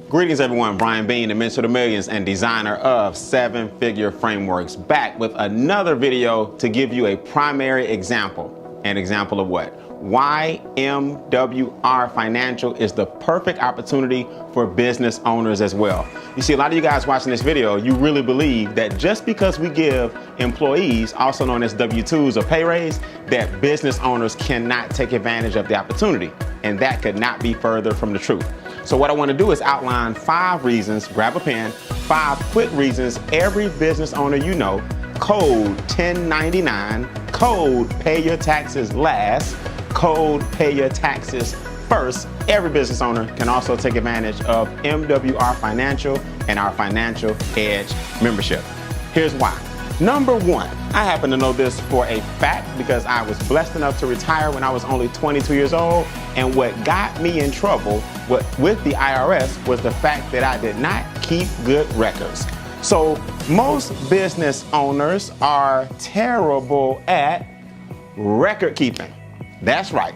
Greetings everyone, Brian Bean, the Mentor to Millions and designer of 7-Figure Frameworks, back with another video to give you a primary example. An example of what? Why MWR Financial is the perfect opportunity for business owners as well. You see, a lot of you guys watching this video, you really believe that just because we give employees, also known as W-2s or pay raise, that business owners cannot take advantage of the opportunity. And that could not be further from the truth. So what I want to do is outline 5 reasons, grab a pen, 5 quick reasons every business owner you know, code 1099, code pay your taxes last, code pay your taxes first. Every business owner can also take advantage of MWR Financial and our Financial Edge membership. Here's why. Number 1, I happen to know this for a fact because I was blessed enough to retire when I was only 22 years old. And what got me in trouble with the IRS was the fact that I did not keep good records. So most business owners are terrible at record keeping. That's right.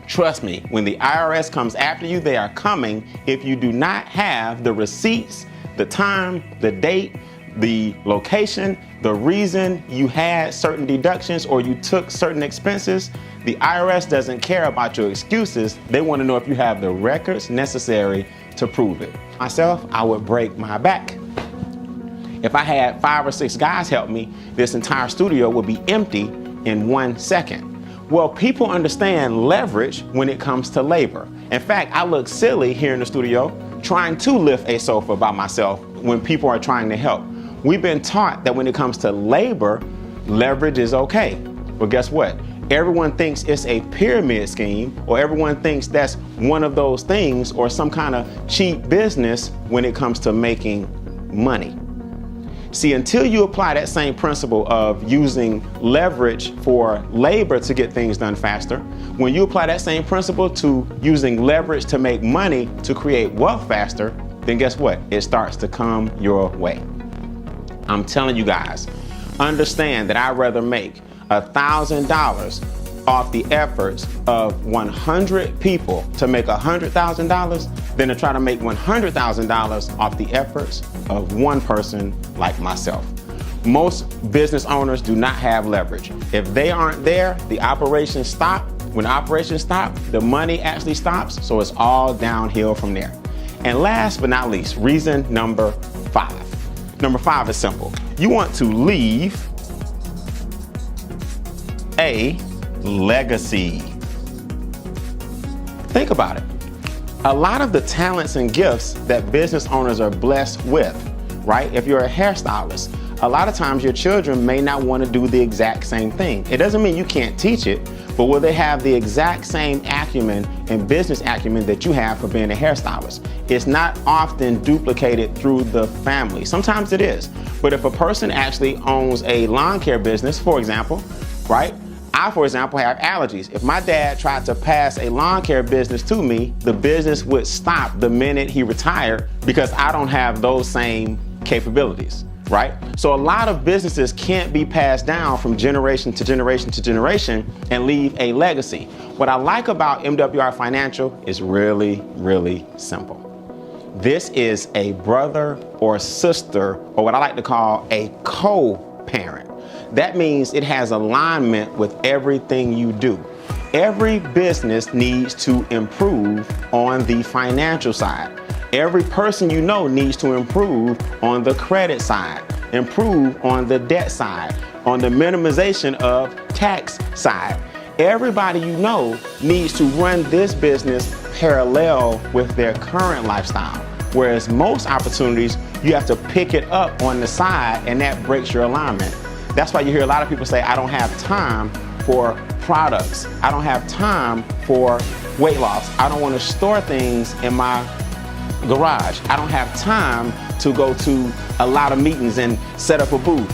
Trust me, when the IRS comes after you, they are coming if you do not have the receipts, the time, the date, the location, the reason you had certain deductions or you took certain expenses. The IRS doesn't care about your excuses. They want to know if you have the records necessary to prove it. Myself, I would break my back. If I had 5 or 6 guys help me, this entire studio would be empty in 1 second. Well, people understand leverage when it comes to labor. In fact, I look silly here in the studio trying to lift a sofa by myself when people are trying to help. We've been taught that when it comes to labor, leverage is okay. Well, guess what? Everyone thinks it's a pyramid scheme, or everyone thinks that's one of those things or some kind of cheap business when it comes to making money. See, until you apply that same principle of using leverage for labor to get things done faster, when you apply that same principle to using leverage to make money to create wealth faster, then guess what? It starts to come your way. I'm telling you guys, understand that I'd rather make $1,000 off the efforts of 100 people to make $100,000 than to try to make $100,000 off the efforts of one person like myself. Most business owners do not have leverage. If they aren't there, the operations stop. When operations stop, the money actually stops, so it's all downhill from there. And last but not least, reason number 5. Number 5 is simple. You want to leave a legacy. Think about it. A lot of the talents and gifts that business owners are blessed with, right? If you're a hairstylist, a lot of times your children may not want to do the exact same thing. It doesn't mean you can't teach it, but will they have the exact same acumen and business acumen that you have for being a hairstylist? It's not often duplicated through the family. Sometimes it is. But if a person actually owns a lawn care business, for example, right? I, for example, have allergies. If my dad tried to pass a lawn care business to me, the business would stop the minute he retired because I don't have those same capabilities, right? So a lot of businesses can't be passed down from generation to generation to generation and leave a legacy. What I like about MWR Financial is really, really simple. This is a brother or sister, or what I like to call a co-parent. That means it has alignment with everything you do. Every business needs to improve on the financial side. Every person you know needs to improve on the credit side, improve on the debt side, on the minimization of tax side. Everybody you know needs to run this business parallel with their current lifestyle. Whereas most opportunities, you have to pick it up on the side and that breaks your alignment. That's why you hear a lot of people say, I don't have time for products. I don't have time for weight loss. I don't want to store things in my garage. I don't have time to go to a lot of meetings and set up a booth.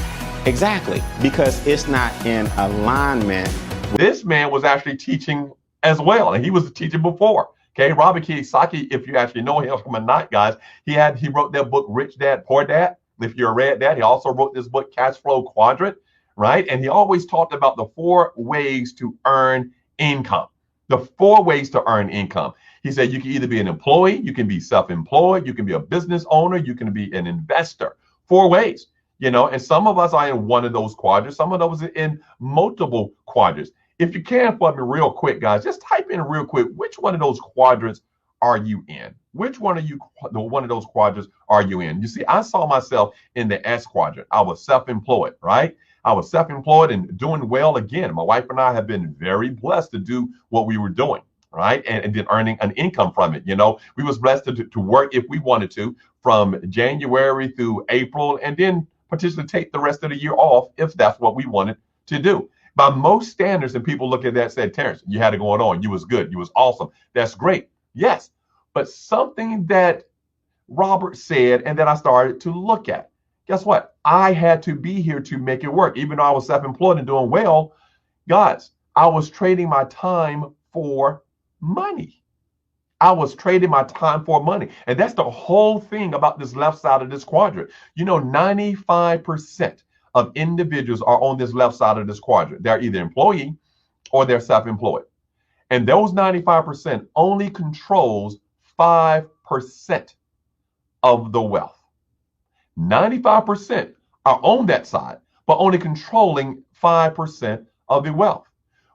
Exactly, because it's not in alignment. This man was actually teaching as well, and he was a teacher before. Okay, Robert Kiyosaki, if you actually know him from a night, guys, he wrote that book, Rich Dad, Poor Dad. If you read that, he also wrote this book, Cash Flow Quadrant, right? And he always talked about the 4 ways to earn income. The 4 ways to earn income. He said you can either be an employee, you can be self-employed, you can be a business owner, you can be an investor. 4 ways, and some of us are in one of those quadrants, some of those are in multiple quadrants. If you can for me real quick, guys, just type in real quick, which one of those quadrants are you in? Which one of those quadrants are you in? You see, I saw myself in the S quadrant. I was self-employed, right? I was self-employed and doing well again. My wife and I have been very blessed to do what we were doing, right? And then earning an income from it. We was blessed to work if we wanted to from January through April, and then potentially take the rest of the year off if that's what we wanted to do. By most standards, and people look at that and say, Terrence, you had it going on. You was good. You was awesome. That's great. Yes. But something that Robert said and that I started to look at, guess what? I had to be here to make it work. Even though I was self-employed and doing well, guys, I was trading my time for money. I was trading my time for money. And that's the whole thing about this left side of this quadrant. 95% of individuals are on this left side of this quadrant. They're either employee or they're self-employed. And those 95% only controls 5% of the wealth. 95% are on that side, but only controlling 5% of the wealth.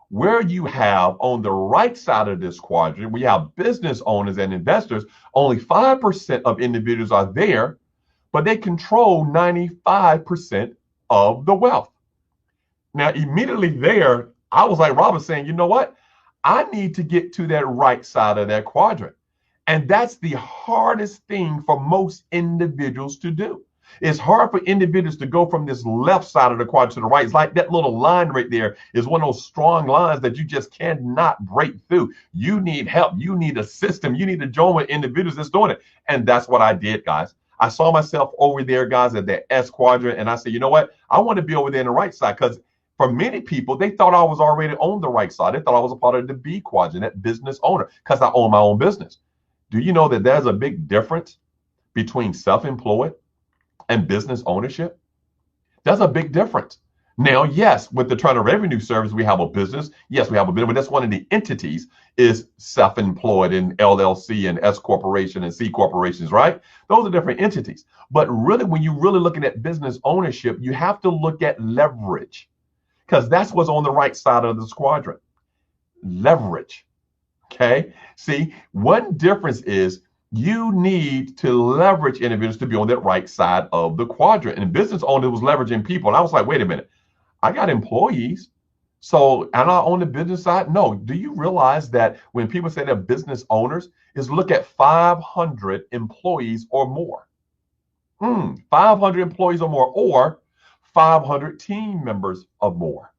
Where you have on the right side of this quadrant, we have business owners and investors, only 5% of individuals are there, but they control 95% of the wealth. Now, immediately there, I was like Robert saying, you know what? I need to get to that right side of that quadrant. And that's the hardest thing for most individuals to do. It's hard for individuals to go from this left side of the quadrant to the right. It's like that little line right there is one of those strong lines that you just cannot break through. You need help. You need a system. You need to join with individuals that's doing it. And that's what I did, guys. I saw myself over there, guys, at the S quadrant. And I said, you know what? I want to be over there in the right side, because for many people, they thought I was already on the right side. They thought I was a part of the B quadrant, that business owner, because I own my own business. Do you know that there's a big difference between self-employed and business ownership? There's a big difference. Now, yes, with the Internal Revenue Service, we have a business. Yes, we have a business, but that's one of the entities is self-employed and LLC and S corporation and C corporations, right? Those are different entities. But really, when you're really looking at business ownership, you have to look at leverage, because that's what's on the right side of this quadrant. Leverage. Okay. See, one difference is you need to leverage individuals to be on that right side of the quadrant. And the business owner was leveraging people. And I was like, wait a minute, I got employees. So am I on the business side? No. Do you realize that when people say they're business owners, is look at 500 employees or more. 500 employees or more, or 500 team members or more.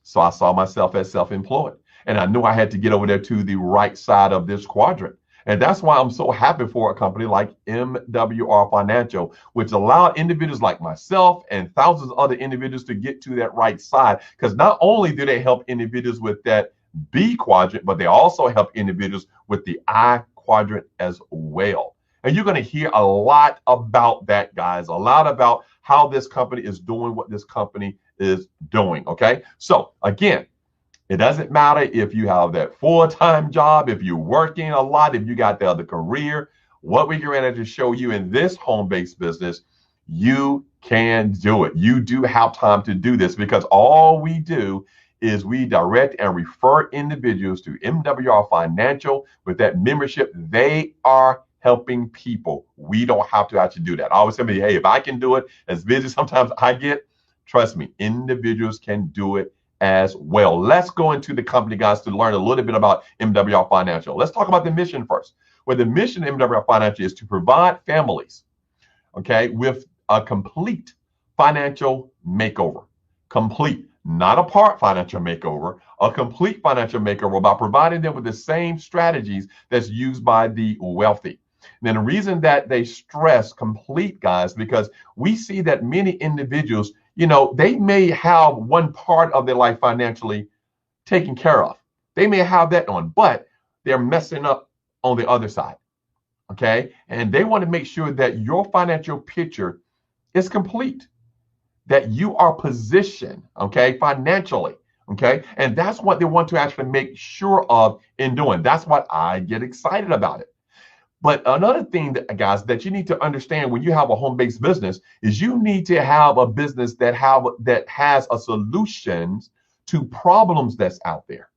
So I saw myself as self-employed. And I knew I had to get over there to the right side of this quadrant. And that's why I'm so happy for a company like MWR Financial, which allowed individuals like myself and thousands of other individuals to get to that right side. Because not only do they help individuals with that B quadrant, but they also help individuals with the I quadrant as well. And you're going to hear a lot about that, guys, a lot about how this company is doing what this company is doing. Okay. So again, it doesn't matter if you have that full-time job, if you're working a lot, if you got the other career. What we're going to show you in this home-based business, you can do it. You do have time to do this, because all we do is we direct and refer individuals to MWR Financial. With that membership, they are helping people. We don't have to actually do that. I always tell me, hey, if I can do it, as busy sometimes I get, trust me, individuals can do it as well. Let's go into the company, guys, to learn a little bit about MWR Financial. Let's talk about the mission first. Well, the mission of MWR Financial is to provide families, okay, with a complete financial makeover. Complete, not a part financial makeover, a complete financial makeover by providing them with the same strategies that's used by the wealthy. And then the reason that they stress complete, guys, because we see that many individuals, they may have one part of their life financially taken care of. They may have that on, but they're messing up on the other side. Okay. And they want to make sure that your financial picture is complete, that you are positioned, okay, financially, Okay. And that's what they want to actually make sure of in doing. That's what I get excited about it. But another thing, that, guys, that you need to understand when you have a home-based business is you need to have a business that has a solutions to problems that's out there.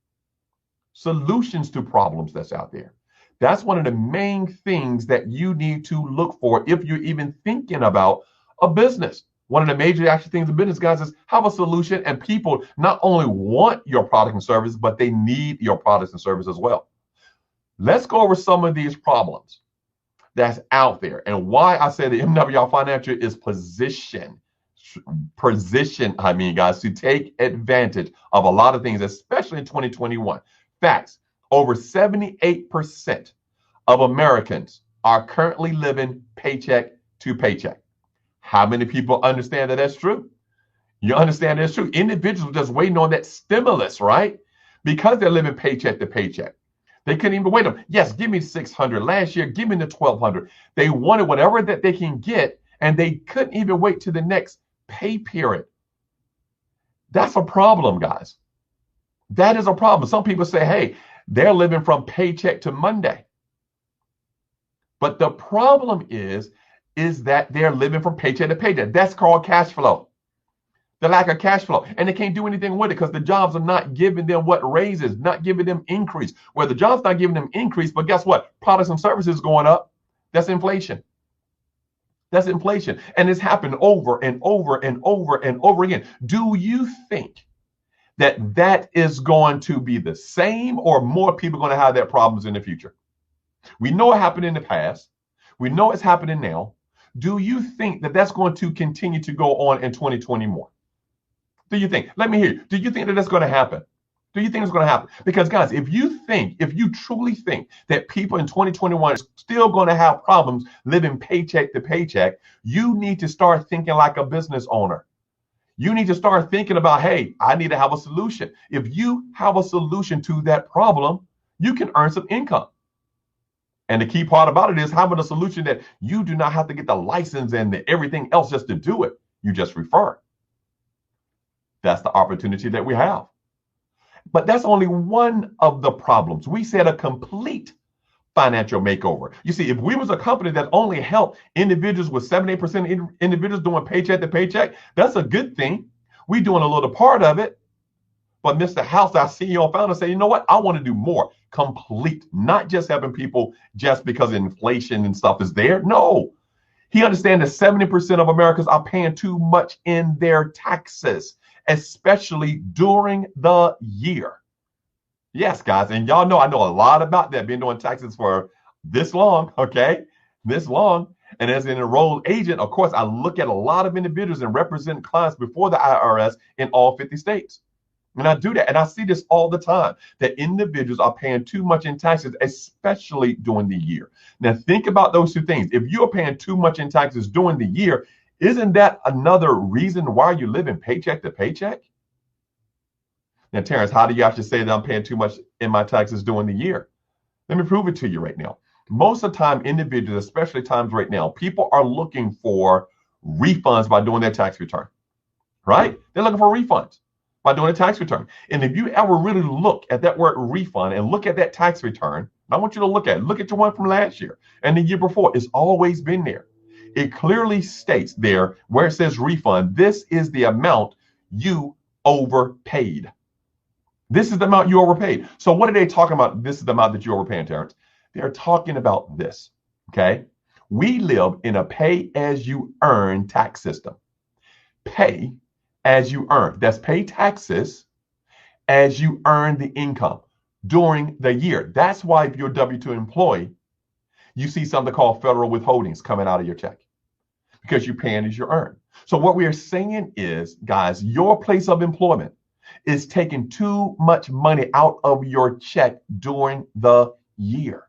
Solutions to problems that's out there. That's one of the main things that you need to look for if you're even thinking about a business. One of the major actual things in business, guys, is have a solution, and people not only want your product and service, but they need your products and service as well. Let's go over some of these problems that's out there and why I say the MWR Financial is positioned, guys, to take advantage of a lot of things, especially in 2021. Facts, over 78% of Americans are currently living paycheck to paycheck. How many people understand that that's true? You understand that's true. Individuals just waiting on that stimulus, right? Because they're living paycheck to paycheck. They couldn't even wait them. Yes, give me 600 last year. Give me the 1,200. They wanted whatever that they can get, and they couldn't even wait to the next pay period. That's a problem, guys. That is a problem. Some people say, hey, they're living from paycheck to Monday. But the problem is that they're living from paycheck to paycheck. That's called cash flow. The lack of cash flow. And they can't do anything with it because the jobs are not giving them what raises, not giving them increase. Well, the job's not giving them increase, but guess what? Products and services going up. That's inflation. That's inflation. And it's happened over and over and over and over again. Do you think that is going to be the same, or more people are going to have that problems in the future? We know it happened in the past. We know it's happening now. Do you think that that's going to continue to go on in 2020 more? Do you think? Let me hear you. Do you think that that's going to happen? Do you think it's going to happen? Because, guys, if you truly think that people in 2021 are still going to have problems living paycheck to paycheck, you need to start thinking like a business owner. You need to start thinking about, hey, I need to have a solution. If you have a solution to that problem, you can earn some income. And the key part about it is having a solution that you do not have to get the license and everything else just to do it. You just refer. That's the opportunity that we have. But that's only one of the problems. We said a complete financial makeover. You see, if we was a company that only helped individuals with 78% individuals doing paycheck to paycheck, that's a good thing. We doing a little part of it. But Mr. House, our CEO and founder, say, you know what? I want to do more. Complete, not just helping people just because inflation and stuff is there. No. He understands that 70% of Americans are paying too much in their taxes, especially during the year. Yes, guys, and y'all know I know a lot about that, been doing taxes for this long, okay? This long. And as an enrolled agent, of course, I look at a lot of individuals and represent clients before the IRS in all 50 states. And I do that, and I see this all the time, that individuals are paying too much in taxes, especially during the year. Now, think about those two things. If you're paying too much in taxes during the year, isn't that another reason why you're living paycheck to paycheck? Now, Terrence, how do you actually say that I'm paying too much in my taxes during the year? Let me prove it to you right now. Most of the time, individuals, especially times right now, people are looking for refunds by doing their tax return, right? They're looking for refunds by doing a tax return. And if you ever really look at that word refund and look at that tax return, I want you to look at your one from last year and the year before. It's always been there. It clearly states there where it says refund, this is the amount you overpaid. This is the amount you overpaid. So what are they talking about? This is the amount that you overpaying, Terrence. They're talking about this, okay? We live in a pay-as-you-earn tax system. Pay as you earn. That's pay taxes as you earn the income during the year. That's why if you're a W-2 employee, you see something called federal withholdings coming out of your check because you're paying as you earn. So what we are saying is, guys, your place of employment is taking too much money out of your check during the year.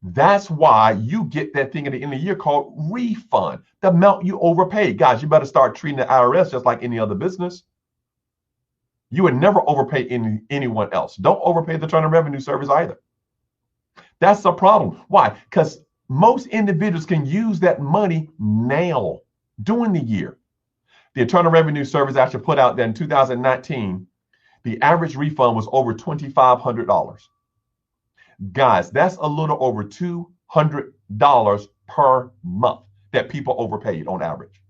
That's why you get that thing at the end of the year called refund, the amount you overpaid. Guys, you better start treating the IRS just like any other business. You would never overpay anyone else. Don't overpay the Internal Revenue Service either. That's the problem. Why? Because most individuals can use that money now during the year. The Internal Revenue Service actually put out that in 2019, The average refund was over $2,500. Guys, that's a little over $200 per month that people overpaid on average.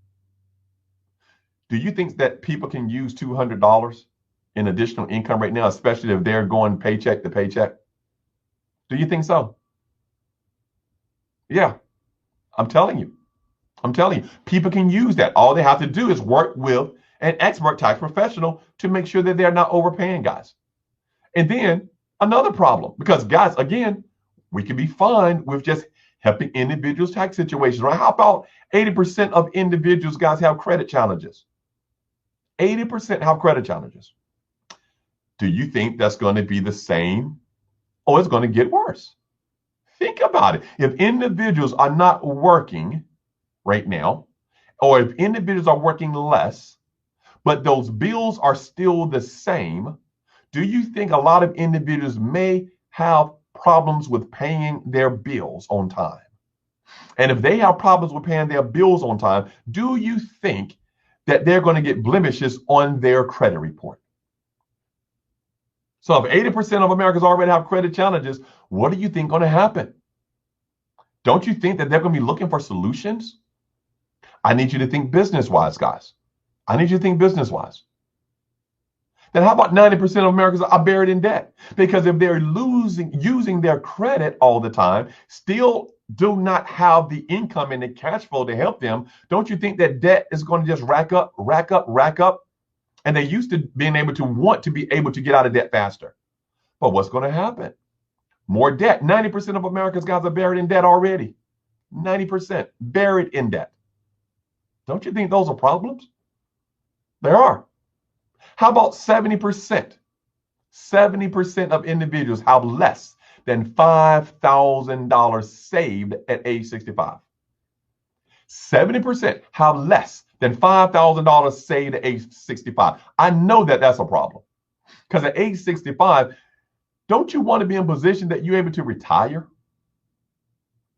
Do you think that people can use $200 in additional income right now, especially if they're going paycheck to paycheck? Do you think so? Yeah, I'm telling you. I'm telling you, people can use that. All they have to do is work with an expert tax professional to make sure that they're not overpaying, guys. And then another problem, because guys, again, we can be fine with just helping individuals' tax situations, right? How about 80% of individuals, guys, have credit challenges? 80% have credit challenges. Do you think that's going to be the same, or it's going to get worse? Think about it. If individuals are not working right now, or if individuals are working less, but those bills are still the same, do you think a lot of individuals may have problems with paying their bills on time? And if they have problems with paying their bills on time, do you think that they're going to get blemishes on their credit report? So if 80% of Americans already have credit challenges, what do you think going to happen? Don't you think that they're going to be looking for solutions? I need you to think business-wise, guys. I need you to think business-wise. Then how about 90% of Americans are buried in debt? Because if they're using their credit all the time, still do not have the income and the cash flow to help them, don't you think that debt is going to just rack up? And they used to being able to want to be able to get out of debt faster. But what's going to happen? More debt. 90% of Americans, guys, are buried in debt already. 90% buried in debt. Don't you think those are problems? There are. How about 70%? 70% of individuals have less than $5,000 saved at age 65. 70% have less than $5,000 saved at age 65. I know that that's a problem. Because at age 65, don't you want to be in a position that you're able to retire?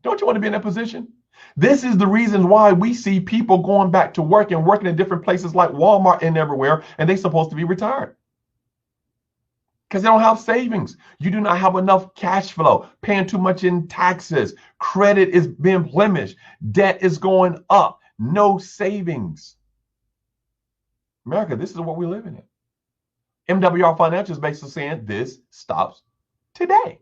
Don't you want to be in that position? This is the reason why we see people going back to work and working in different places like Walmart and everywhere, and they're supposed to be retired. Because they don't have savings. You do not have enough cash flow, paying too much in taxes. Credit is being blemished. Debt is going up. No savings. America, this is what we're living in. MWR Financial is basically saying this stops today.